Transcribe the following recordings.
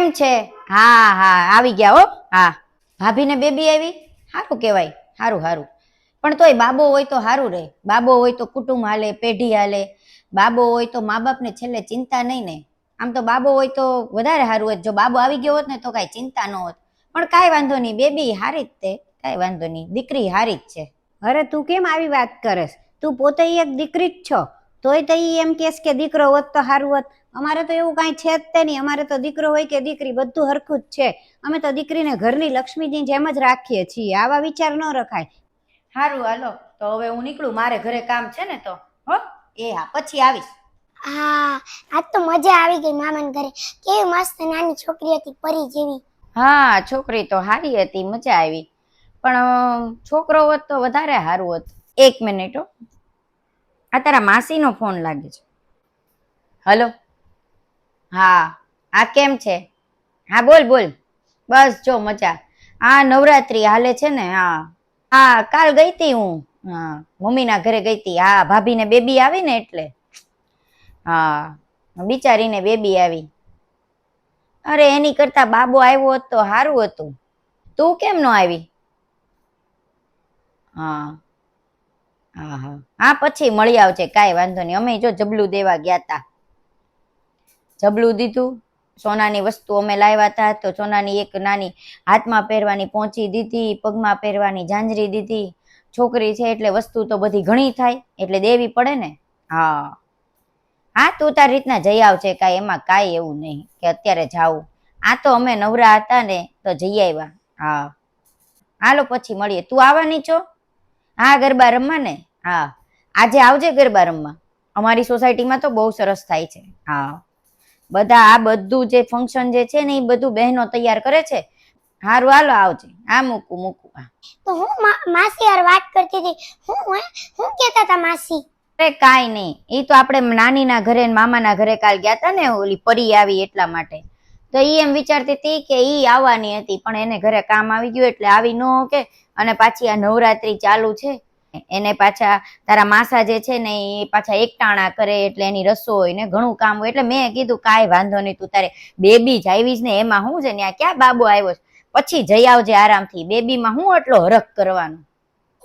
કેમ છે? હા હા આવી ગયા હો. હા ભાભી ને બેબી આવી, સારું કહેવાય. સારું સારું. પણ તોય બાબો હોય તો સારું રહે. બાબો હોય તો કુટુંબ હાલે, પેઢી હાલે. બાબો હોય તો મા બાપને છેલ્લે ચિંતા નહીં ને. આમ તો બાબો હોય તો વધારે સારું હોત. જો બાબો આવી ગયો હોત ને તો કાંઈ ચિંતા ન હોત. પણ કાંઈ વાંધો નહીં, બેબી હારી જ તે, કાંઈ વાંધો નહીં, દીકરી હારી જ છે. અરે તું કેમ આવી વાત કરેસ? તું પોતે એક દીકરી જ છો, તોય તો એમ કહેશ કે દીકરો હોત તો સારું હોત. અમારે તો એવું કાંઈ છે જ તે નહીં. અમારે તો દીકરો હોય કે દીકરી બધું હરખું જ છે. અમે તો દીકરીને ઘરની લક્ષ્મીની જેમ જ રાખીએ છીએ. આવા વિચાર ન રખાય. સારું હાલો, તો હવે હું નીકળું, મારે ઘરે કામ છે ને તો. હો એ હા, પછી આવીશ. હા, આજ તો મજા આવી ગઈ મામાના ઘરે. કેવી મસ્ત નાની છોકરી હતી, પરી જેવી. હા, છોકરી તો સારી હતી, મજા આવી. પણ છોકરો હોત તો વધારે સારું હોત. એક મિનિટ હો, આ તારા માસીનો ફોન લાગે છે. હલો. હા આ કેમ છે? હા બોલ બોલ. બસ જો મજા. હા નવરાત્રી હાલે છે ને. હા હા કાલ ગઈ હતી હું. હા મમ્મીના ઘરે ગઈ હતી. હા ભાભીને બેબી આવી ને એટલે. હા બિચારીને બેબી આવી. અરે એની કરતા બાબો આવ્યો હોત તો સારું હતું. તું કેમ ન આવી? હા હા હા હા પછી મળી આવજે, કાંઈ વાંધો નહીં. અમે જો જબલું દેવા ગયા તા. જબલું દીધું. સોનાની વસ્તુ અમે લાવ્યા હતા, તો સોનાની એક નાની હાથમાં પહેરવાની પહોંચી દીધી, પગમાં પહેરવાની ઝાંઝરી દીધી. છોકરી છે એટલે વસ્તુ તો બધી ઘણી થાય, એટલે દેવી પડે ને. હા હા તું તારી રીતના જઈ આવજે, કાંઈ એમાં કાંઈ એવું નહીં કે અત્યારે જાવું. આ તો અમે નવરા હતા ને તો જઈ આવ્યા. હા હાલો પછી મળીએ. તું આવવાની છો? હા ગરબા રમવા ને. હા આજે આવજે ગરબા રમવા. અમારી સોસાયટીમાં તો બહુ સરસ થાય છે. હા બધા આ બધું જે ફંક્શન જે છે ને એ બધું બહેનો તૈયાર કરે છે. હારું હાલો આવજે. હા મૂકું મૂકું. હા તો હું માસી યાર વાત કરતી હતી. હું કહેતા હતા માસી? અરે કાંઈ નહીં, એ તો આપણે નાનીના ઘરે મામાના ઘરે કાલ ગયા હતા ને, ઓલી પરી આવી એટલા માટે. તો ઈ એમ વિચારતી હતી કે ઈ આવવાની હતી, પણ એને ઘરે કામ આવી ગયું એટલે આવી ન કે. અને પાછી આ નવરાત્રી ચાલુ છે, એને પાછા તારા માસા જે છે ને એ પાછા એકટાણા કરે, એટલે એની રસોઈ ને ઘણું કામ હોય. એટલે મેં કીધું કાંઈ વાંધો નહીં, તું તારે બેબી જ આવીશ ને એમાં શું છે, ત્યાં ક્યાં બાબો આવ્યો છે, પછી જઈ આવજે આરામથી. બેબીમાં શું આટલો હરખ કરવાનો?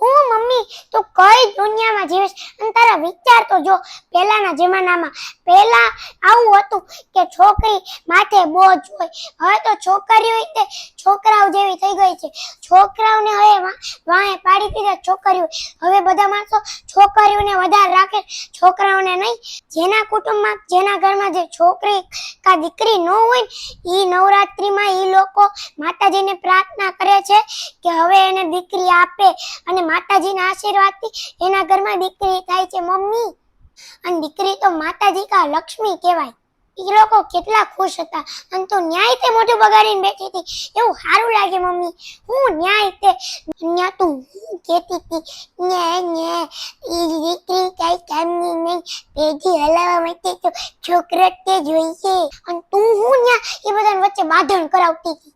હું મમ્મી તો કઈ દુનિયામાં જીવીશ? અને તારા વિચાર તો જો, પહેલાના જમાનામાં પહેલા આવું હતું કે છોકરી માથે બોજ હોય. હવે તો છોકરીઓ તે છોકરાઓ જેવી થઈ ગઈ છે. છોકરાઓને હવે વાંહે પાડી દીધા છોકરીઓ. હવે બધા માણસો છોકરીઓને વધારે રાખે, છોકરાઓને નહીં. જેના કુટુંબમાં, જેના ઘરમાં જે છોકરી કા દીકરી ન હોય, ઈ નવરાત્રીમાં ઈ લોકો માતાજીને પ્રાર્થના કરે છે કે હવે એને દીકરી આપે, અને માતાજીના આશીર્વાદથી એના ઘરમાં દીકરી થાય છે મમ્મી. અને દીકરી તો માતાજી કા લક્ષ્મી કહેવાય. એ લોકો કેટલા ખુશ હતા. અને તું ન્યાય તે મોઢું બગાડીને બેઠી હતી, એવું સારું લાગે મમ્મી. હું ન્યાય તે ન્યા તું કહેતી હતી ન્યા ઈ દીકરી કઈ કામની નહીં, પેઢી હલાવવા માટે તો છોકરો તે જોઈએ. અને તું હું ન્યા એ બધાને વચ્ચે બાંધણ કરાવતી હતી.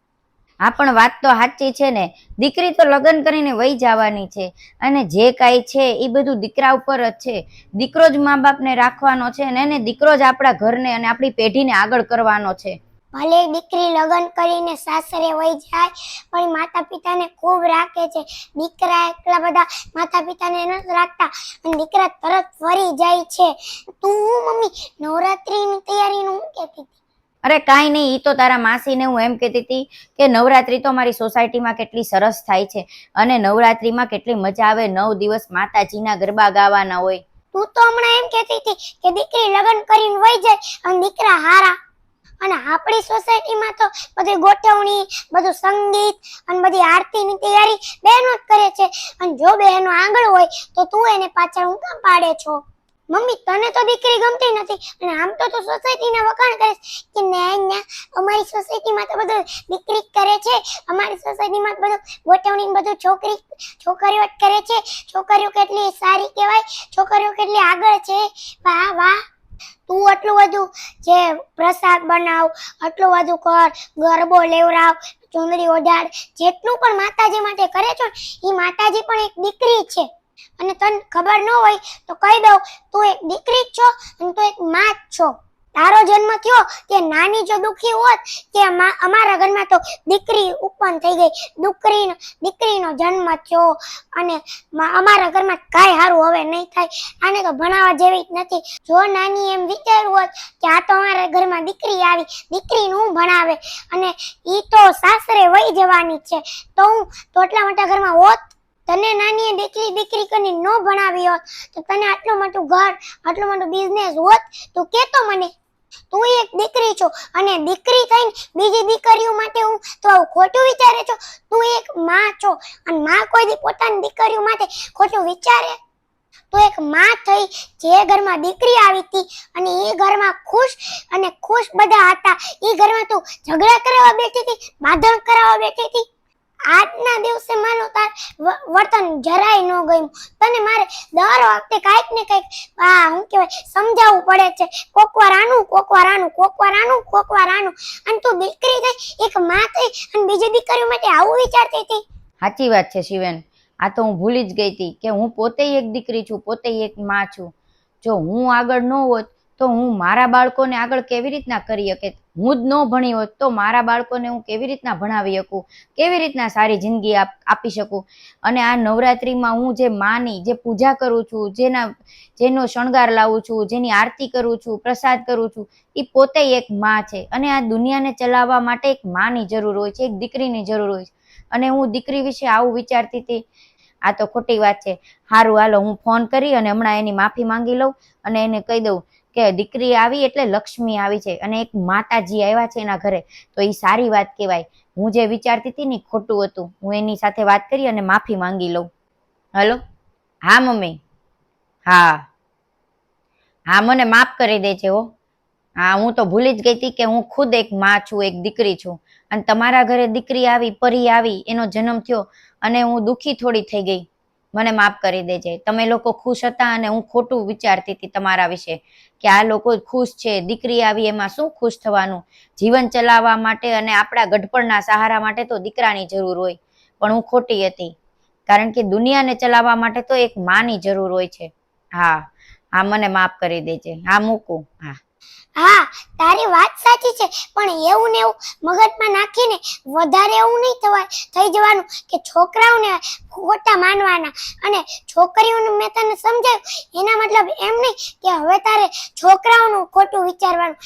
હા પણ વાત તો સાચી છે ને. દીકરી તો લગ્ન કરીને વહી જવાની છે, અને જે કાંઈ છે એ બધું દીકરા ઉપર જ છે. દીકરો જ મા બાપને રાખવાનો છે, અને એને દીકરો જ આપણા ઘરને અને આપણી પેઢીને આગળ કરવાનો છે. ભલે દીકરી લગ્ન કરીને સાસરે વહી જાય, પણ માતા પિતાને ખૂબ રાખે છે. દીકરા એટલા બધા માતા પિતાને નથી રાખતા, અને દીકરા તરત ફરી જાય છે. તું હું મમ્મી નવરાત્રીની તૈયારીનું હું કહેતી હતી? અરે કાંઈ નહીં, એ તો તારા માસીને હું એમ કહેતી હતી કે નવરાત્રી તો અમારી સોસાયટીમાં કેટલી સરસ થાય છે, અને નવરાત્રીમાં કેટલી મજા આવે. 9 દિવસ માતાજીના ગરબા ગાવાના હોય. તું તો હમણાં એમ કહેતી હતી કે દીકરી લગ્ન કરીને વહી જાય અને દીકરા હારા. અને આપણી સોસાયટીમાં તો બધી ગોઠવણી, બધું સંગીત અને બધી આરતીની તૈયારી બહેનો જ કરે છે. અને જો બહેનો આગળ હોય તો તું એને પાછળ હું કામ પાડે છો? મમ્મી તને તો દીકરી ગમતી નથી, અને આમ તો તું સોસાયટીના વખાણ કરે કે ના અમારી સોસાયટીમાં તો બધું દીકરી કરે છે, અમારી સોસાયટીમાં બધું ગોઠવણી બધું છોકરીઓ જ કરે છે. છોકરીઓ કેટલી સારી કહેવાય, છોકરીઓ કેટલી આગળ છે. વાહ વાહ. તું આટલું બધું જે પ્રસાદ બનાવ, આટલું બધું કર, ગરબો લેવરાવ, ચુંદડી ઓઢાડ, જેટલું પણ માતાજી માટે કરે છો, એ માતાજી પણ એક દીકરી છે. અને તને ખબર ન હોય તો કહી દઉં, તું એક દીકરી જ છો અને તું એક માં જ છો. તારો જન્મ થયો કે નાની જો દુખી હોત કે અમારા ઘરમાં તો દીકરી ઉત્પન્ન થઈ ગઈ, દીકરીનો જન્મ થયો અને અમારા ઘરમાં કાંઈ સારું હવે નહીં થાય, આને તો ભણાવવા જેવી જ નથી. જો નાની એમ વિચાર્યું હોત કે આ તો અમારા ઘરમાં દીકરી આવી, દીકરીને હું ભણાવે અને ઈ તો સાસરે વહી જવાની છે, તો હું તો આટલા મોટા ઘરમાં હોત. તને નાનીએ દીકરી કરીને ન ભણાવી હોત તો તને આટલું મોટું ઘર, આટલું મોટું બિઝનેસ હોત તો કેતો મને. તું એક દીકરી છો અને દીકરી થઈને બીજી દીકરીઓ માટે હું તો આવું ખોટું વિચારે છો. તું એક માં છો અને માં કોઈ દી પોતાની દીકરીઓ માટે ખોટું વિચારે? તો એક માં થઈ જે ઘરમાં દીકરી આવી હતી અને એ ઘરમાં ખુશ બધા હતા, એ ઘરમાં તું ઝઘડા કરાવવા બેઠી હતી, બાંધણ કરાવવા બેઠી હતી. આજના દિવસે માનો તાર વર્તન જરાય ન ગયું. તને મારે દર વખતે કાંઈક ને કાંઈક શું કહેવાય સમજાવવું પડે છે. કોકવાર આનું અને તું દીકરી થઈ, એક માં થઈ અને બીજી દીકરીઓ માટે આવું વિચારતી હતી. સાચી વાત છે શિવેન. આ તો હું ભૂલી જ ગઈ હતી કે હું પોતે એક દીકરી છું, પોતે એક માં છું. જો હું આગળ ન હોત તો હું મારા બાળકોને આગળ કેવી રીતના કરી શકે? હું જ ન ભણી હોત તો મારા બાળકોને હું કેવી રીતના ભણાવી શકું, કેવી રીતના સારી જિંદગી આપી શકું? અને આ નવરાત્રિમાં હું જે માની જે પૂજા કરું છું, જેનો શણગાર લાવું છું, જેની આરતી કરું છું, પ્રસાદ કરું છું, એ પોતે એક માં છે. અને આ દુનિયાને ચલાવવા માટે એક માની જરૂર હોય છે, એક દીકરીની જરૂર હોય છે. અને હું દીકરી વિશે આવું વિચારતી હતી, આ તો ખોટી વાત છે. સારું, હાલો હું ફોન કરી અને હમણાં એની માફી માંગી લઉં અને એને કહી દઉં કે દીકરી આવી એટલે લક્ષ્મી આવી છે અને એક માતાજી આવ્યા છે એના ઘરે, તો એ સારી વાત કહેવાય. હું જે વિચારતી હતી ને ખોટું હતું. હું એની સાથે વાત કરી અને માફી માંગી લઉં. હલો, હા મમ્મી, હા મને માફ કરી દેજે હો. હા, હું તો ભૂલી જ ગઈ હતી કે હું ખુદ એક માં છું, એક દીકરી છું. અને તમારા ઘરે દીકરી આવી, પરી આવી, એનો જન્મ થયો અને હું દુઃખી થોડી થઈ ગઈ. મને માફ કરી દેજે. તમે લોકો ખુશ હતા અને હું ખોટું વિચારતી હતી તમારા વિશે કે આ લોકો ખુશ છે, દીકરી આવી એમાં શું ખુશ થવાનું? જીવન ચલાવવા માટે અને આપણા ગઢપણના સહારા માટે તો દીકરાની જરૂર હોય. પણ હું ખોટી હતી, કારણ કે દુનિયાને ચલાવવા માટે તો એક માની જરૂર હોય છે. હા, મને માફ કરી દેજે. હા, મૂકું. હા, તારી વાત સાચી છે, પણ એવું ને એવું મગજમાં નાખીને વધારે એવું નહીં થઈ જવાનું કે છોકરાઓને ખોટા માનવાના. અને છોકરીઓનું મેં તને સમજાવ્યું, એના મતલબ એમ નહીં કે હવે તારે છોકરાઓનું ખોટું વિચારવાનું.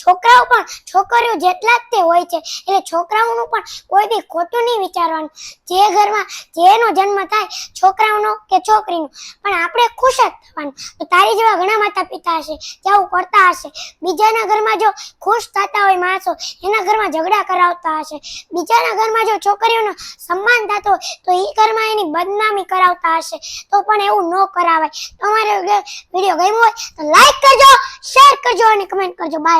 છોકરાઓ પણ છોકરીઓ જેટલા જ તે હોય છે, એટલે છોકરાઓનું પણ કોઈ દી ખોટું નહીં વિચારવાનું. જે ઘરમાં જેનો જન્મ થાય, છોકરાઓનો કે છોકરીનો, પણ આપણે ખુશ જ થવાનું. તો તારી જેવા ઘણા માતા પિતા હશે જે આવું કરતા હશે. બીજાના ઘરમાં જો ખુશ થતા હોય માણસો, એના ઘરમાં ઝઘડા કરાવતા હશે. બીજાના ઘરમાં જો છોકરીઓનો સન્માન થતો હોય તો એ ઘરમાં એની બદનામી કરાવતા હશે. તો પણ એવું ન કરાવાય. તમારે વિડીયો ગમ્યો હોય તો લાઈક કરજો, શેર કરજો અને કમેન્ટ કરજો. બાય.